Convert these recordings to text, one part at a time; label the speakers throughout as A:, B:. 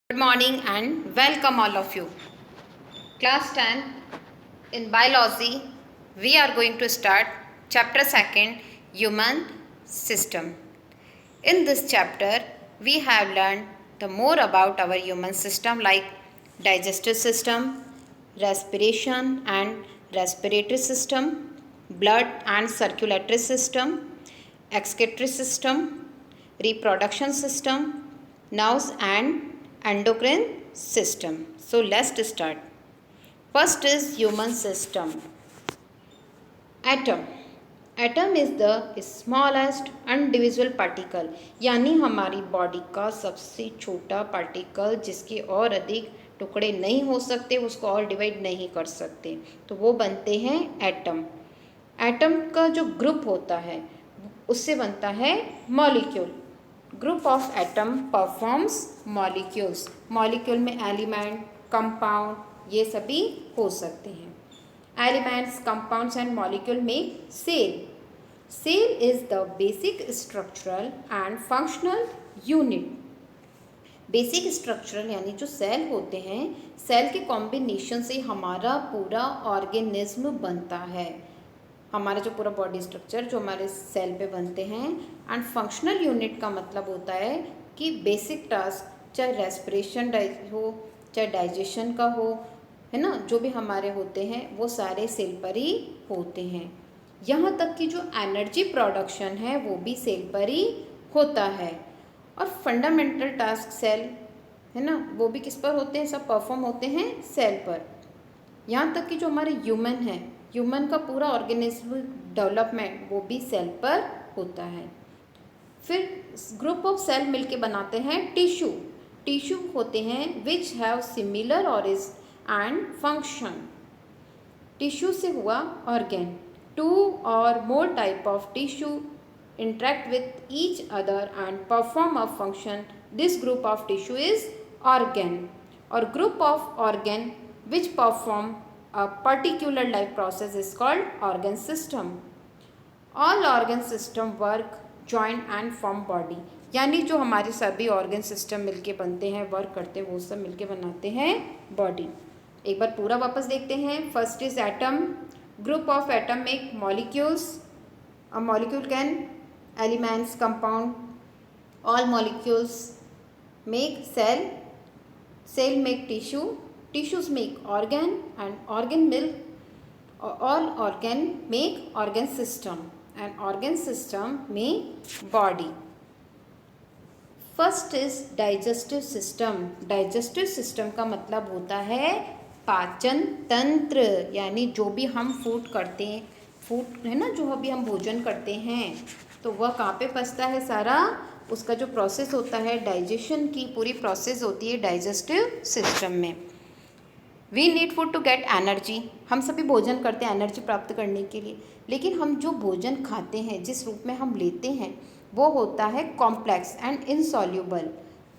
A: Good morning and welcome all of you. Class 10 in biology we are going to start chapter 2 human system. In this chapter we have learned the more about our human system like digestive system, respiration and respiratory system, blood and circulatory system, excretory system, reproduction system, nerves and endocrine system. So let's start. First is human system. Atom. Atom is the smallest individual particle, यानी हमारी body का सबसे छोटा particle जिसके और अधिक टुकड़े नहीं हो सकते, उसको और डिवाइड नहीं कर सकते, तो वो बनते हैं एटम. एटम का जो ग्रुप होता है उससे बनता है molecule. Group of atom performs molecules. Molecule में एलिमेंट, कंपाउंड ये सभी हो सकते हैं. Elements, compounds and molecule make cell. Cell is the basic structural and functional unit. Basic structural यानी जो सेल होते हैं, सेल के कॉम्बिनेशन से हमारा पूरा ऑर्गेनिज्म बनता है. हमारा जो पूरा बॉडी स्ट्रक्चर जो हमारे सेल पे बनते हैं. एंड फंक्शनल यूनिट का मतलब होता है कि बेसिक टास्क चाहे रेस्पिरेशन हो, चाहे डाइजेशन का हो, है ना, जो भी हमारे होते हैं वो सारे सेल पर ही होते हैं. यहाँ तक कि जो एनर्जी प्रोडक्शन है वो भी सेल पर ही होता है. और फंडामेंटल टास्क सेल, है ना, वो भी किस पर होते हैं, सब परफॉर्म होते हैं सेल पर. यहाँ तक कि जो हमारे ह्यूमन है, ह्यूमन का पूरा ऑर्गेनिज्म डेवलपमेंट वो भी सेल पर होता है. फिर ग्रुप ऑफ सेल मिलके बनाते हैं टिश्यू. टिश्यू होते हैं which have similar origin and function. Tissue से हुआ ऑर्गेन. टू और मोर type of tissue interact with each other and perform a function. This group of tissue is organ, or group of organ which perform a particular life process is called organ system. All organ system work join and form body. यानी जो हमारे सभी organ system मिलके बनते हैं, work करते हैं, वो सब मिलके बनाते हैं बॉडी. एक बार पूरा वापस देखते हैं. First is atom. Group of atom make molecules. A molecule can elements, compound. All molecules make cell. Cell make tissue. Tissues make organ and organ milk. All organ make organ system and organ system make body. First is digestive system. Digestive system का मतलब होता है पाचन तंत्र, यानी जो भी हम फूड करते हैं, फूड है ना, जो अभी हम भोजन करते हैं, तो वह कहाँ पे पचता है सारा, उसका जो प्रोसेस होता है डाइजेशन की पूरी प्रोसेस होती है डाइजेस्टिव सिस्टम में. We need food to get energy. हम सभी भोजन करते हैं एनर्जी प्राप्त करने के लिए, लेकिन हम जो भोजन खाते हैं, जिस रूप में हम लेते हैं, वो होता है कॉम्प्लेक्स एंड इनसॉल्यूबल.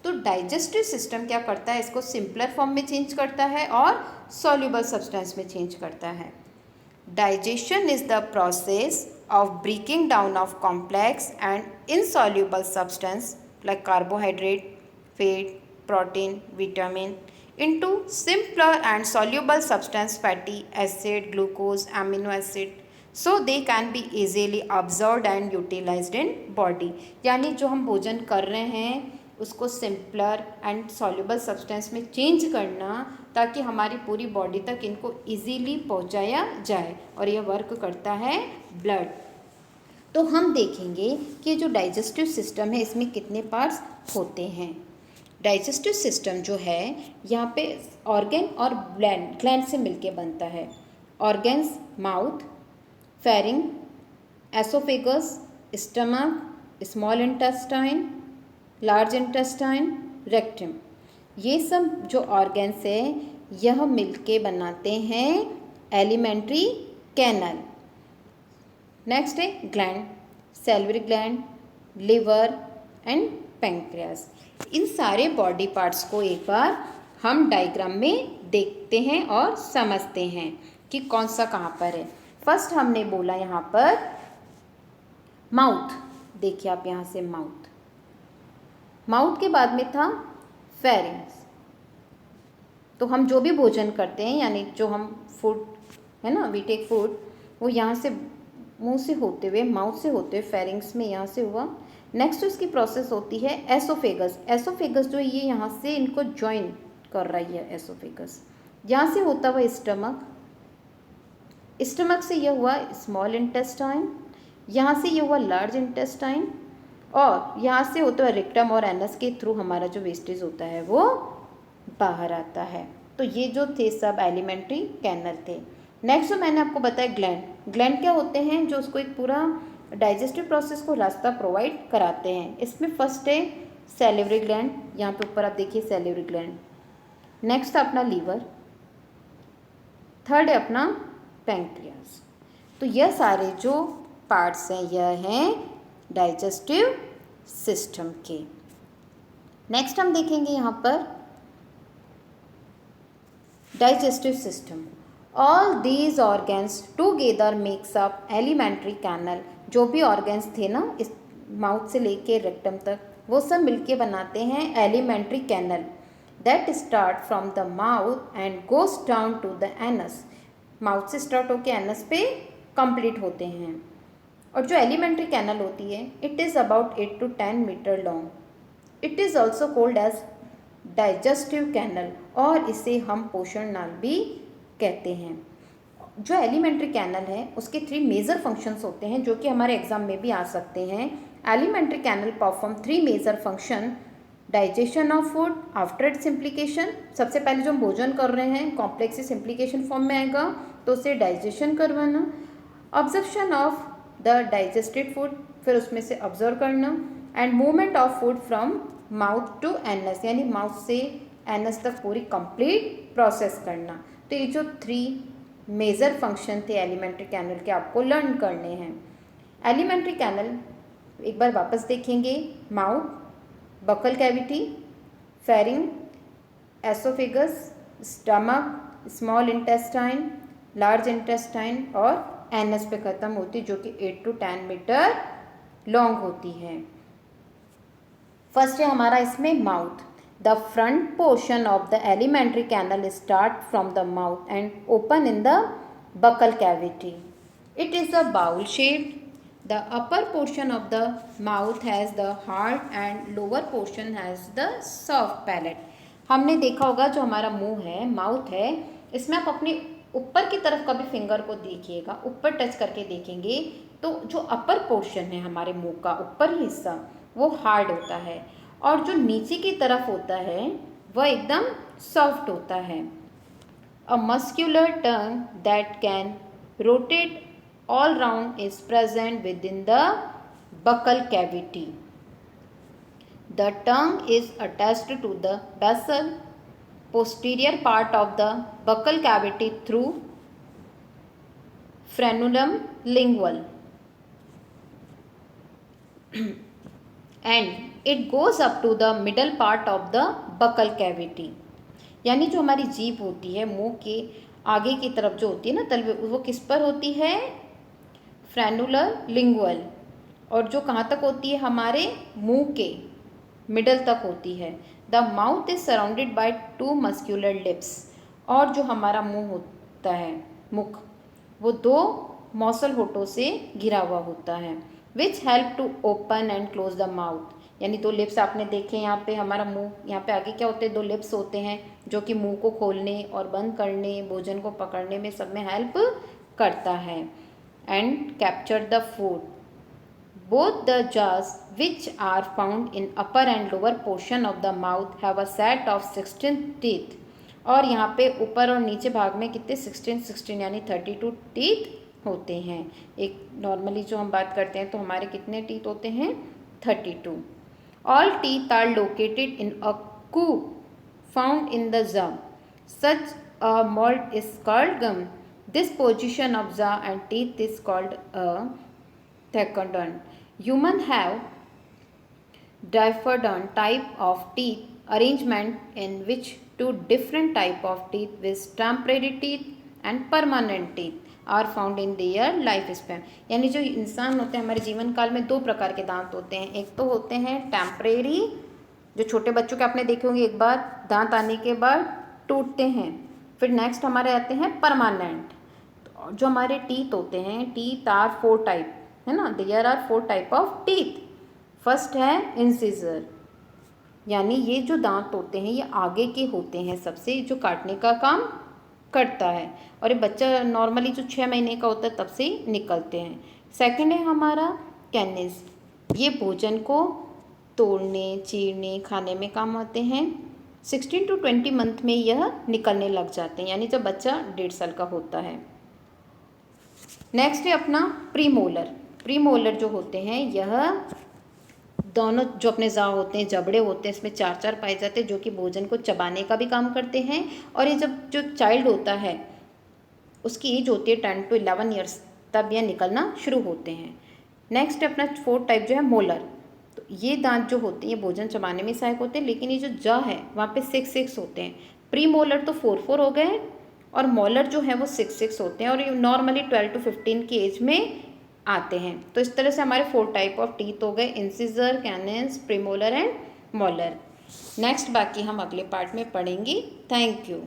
A: तो डाइजेस्टिव सिस्टम क्या करता है, इसको सिंपलर फॉर्म में चेंज करता है और सॉल्यूबल सब्सटेंस में चेंज करता है. Digestion is the process of breaking down of complex and insoluble substance like carbohydrate, fat, protein, vitamin into simpler and soluble substance, fatty acid, glucose, amino acid, so they can be easily absorbed and utilized in body. यानी जो हम भोजन कर रहे हैं उसको simpler and soluble substance में change करना, ताकि हमारी पूरी बॉडी तक इनको इजीली पहुंचाया जाए. और यह वर्क करता है ब्लड. तो हम देखेंगे कि जो डाइजेस्टिव सिस्टम है इसमें कितने पार्ट्स होते हैं. डाइजेस्टिव सिस्टम जो है यहाँ पे ऑर्गन और ग्लैंड से मिलके बनता है. Organs mouth, pharynx, oesophagus, stomach, small intestine, large intestine, rectum. ये सब जो ऑर्गन्स है यह मिलके बनाते हैं एलिमेंट्री कैनल. नेक्स्ट है gland, salivary gland, liver and pancreas. इन सारे बॉडी पार्ट्स को एक बार हम डायग्राम में देखते हैं और समझते हैं कि कौन सा कहाँ पर है. फर्स्ट हमने बोला यहाँ पर माउथ. देखिए आप यहाँ से माउथ. माउथ के बाद में था फेरिंग्स. तो हम जो भी भोजन करते हैं, यानी जो हम फूड है ना, वी टेक फूड, वो यहाँ से मुंह से होते हुए, माउथ से होते हुए फेरिंग्स में यहाँ से हुआ। नेक्स्ट उसकी प्रोसेस होती है एसोफेगस। एसोफेगस जो ये यहाँ से इनको ज्वाइन कर रही है, एसोफेगस। यहाँ से होता हुआ स्टमक, स्टमक से यह हुआ स्मॉल इंटेस्टाइन, यहाँ से ये हुआ लार्ज इंटेस्टाइन, और यहाँ से होता हुआ रेक्टम और एनस के थ्रू हमारा जो वेस्टेज होता है वो बाहर आता है। तो ये जो थे सब एलिमेंट्री कैनल थे। नेक्स्ट जो मैंने आपको बताया ग्लैंड। ग्लैंड क्या होते हैं, जो उसको एक पूरा डाइजेस्टिव प्रोसेस को रास्ता प्रोवाइड कराते हैं। इसमें फर्स्ट है सैलिवरी ग्लैंड, यहाँ पे ऊपर आप देखिए सैलिवरी ग्लैंड। नेक्स्ट है अपना लीवर, थर्ड है अपना पैंक्रियास। तो यह सारे जो पार्ट्स हैं यह हैं डाइजेस्टिव सिस्टम के। नेक्स्ट हम देखेंगे यहाँ पर digestive system. All these organs together makes up alimentary canal. जो भी ऑर्गन्स थे ना इस माउथ से लेके रेक्टम तक, वो सब मिलके बनाते हैं alimentary canal that start from the mouth and goes down to the anus. Mouth से स्टार्ट होके एनस पे कंप्लीट होते हैं। और जो एलिमेंट्री कैनल होती है, it is about 8 to 10 metre long. It is also called as digestive canal, और इसे हम पोषण नाल भी कहते हैं। जो एलिमेंट्री कैनल है उसके 3 मेजर फंक्शंस होते हैं, जो कि हमारे एग्जाम में भी आ सकते हैं। Alimentary canal perform 3 major function. Digestion of food after its implication. सबसे पहले जो हम भोजन कर रहे हैं कॉम्प्लेक्स से इम्प्लीकेशन फॉर्म में आएगा, तो उसे डाइजेशन करवाना। Absorption of the digested food, फिर उसमें से ऑब्जर्व करना। And movement of food from mouth to anus, यानी माउथ से एनस तक पूरी कंप्लीट प्रोसेस करना। तो ये जो 3 मेजर फंक्शन थे एलिमेंट्री कैनल के, आपको लर्न करने हैं। एलिमेंट्री कैनल एक बार वापस देखेंगे। Mouth, buccal cavity, pharynx, oesophagus, stomach, small intestine, large intestine और एनस पे ख़त्म होती, जो कि 8 to 10 मीटर लॉन्ग होती है। फर्स्ट है हमारा इसमें mouth. The front portion of the alimentary canal start from the mouth and open in the buccal cavity. It is a bowl shaped. The upper portion of the mouth has the hard and lower portion has the soft palate. हमने देखा होगा जो हमारा मुंह है, mouth है, इसमें आप अपने ऊपर की तरफ कभी फिंगर को देखिएगा, ऊपर टच करके देखेंगे तो जो अपर पोर्शन है हमारे मुंह का ऊपर हिस्सा वो हार्ड होता है, और जो नीचे की तरफ होता है वह एकदम सॉफ्ट होता है. A muscular tongue that can rotate all round is present within the buccal cavity. The tongue is attached to the basal posterior part of the buccal cavity through frenulum lingual and it goes up to the middle part of the buccal cavity. यानी जो हमारी जीभ होती है मुंह के आगे की तरफ जो होती है ना तलवे, वो किस पर होती है? फ्रेनुलर लिंगुअल. और जो कहाँ तक होती है? हमारे मुंह के मिडल तक होती है. The mouth is surrounded by 2 muscular lips. और जो हमारा मुंह होता है, मुख, वो 2 मौसल होठों से घिरा हुआ होता है. Which help to open and close the mouth. यानी 2 लिप्स आपने देखे यहाँ पे, हमारा मुंह, यहाँ पे आगे क्या होते हैं? 2 लिप्स होते हैं जो कि मुंह को खोलने और बंद करने, भोजन को पकड़ने में सब में हेल्प करता है. And capture the food. Both the jaws, which are found in upper and lower portion of the mouth, have a set of 16 teeth. और यहाँ पे ऊपर और नीचे भाग में कितने? 16 यानी 32 टीथ होते हैं. एक नॉर्मली जो हम बात करते हैं तो हमारे कितने टीथ होते हैं? 32. All teeth are located in a coop found in the jaw. Such a mold is called gum. This position of jaw and teeth is called a thecodont. Humans have diphthodont type of teeth arrangement in which 2 different type of teeth with temporary teeth and permanent teeth are found in their lifespan. यानी जो इंसान होते हैं हमारे जीवन काल में 2 प्रकार के दांत होते हैं. एक तो होते हैं टेम्परेरी, जो छोटे बच्चों के आपने देखे होंगे एक बार दांत आने के बाद टूटते हैं। फिर नेक्स्ट हमारे आते हैं परमानेंट। तो जो हमारे टीथ होते हैं, टीथ आर 4 टाइप, है ना, there are 4 type of teeth. First है इंसिजर, यानी ये जो दांत होते हैं ये आगे के होते हैं सबसे, जो काटने का काम करता है, और ये बच्चा नॉर्मली जो 6 महीने का होता है तब से निकलते हैं। सेकंड है हमारा कैनिस, ये भोजन को तोड़ने, चीरने, खाने में काम आते हैं। 16 to 20 मंथ में यह निकलने लग जाते हैं, यानी जब बच्चा 1.5 साल का होता है। नेक्स्ट है अपना प्रीमोलर। प्रीमोलर जो होते हैं यह दोनों जो अपने जाव होते हैं, जबड़े होते हैं, इसमें 4 पाए जाते हैं, जो कि भोजन को चबाने का भी काम करते हैं। और ये जब जो चाइल्ड होता है उसकी एज होती है 10 to 11 ईयर्स, तब यह निकलना शुरू होते हैं। नेक्स्ट अपना 4th टाइप जो है मोलर। तो ये दांत जो होते हैं ये भोजन चबाने में सहायक होते हैं, लेकिन ये जो जा है वहाँ पे 6 होते हैं। प्री मोलर तो 4 हो गए, और मोलर जो है वो 6 होते हैं, और ये नॉर्मली 12 to 15 की एज में आते हैं। तो इस तरह से हमारे 4 टाइप ऑफ टीथ हो गए, incisor, कैनिस, premolar and molar. Next बाकी हम अगले पार्ट में पढ़ेंगे। Thank you.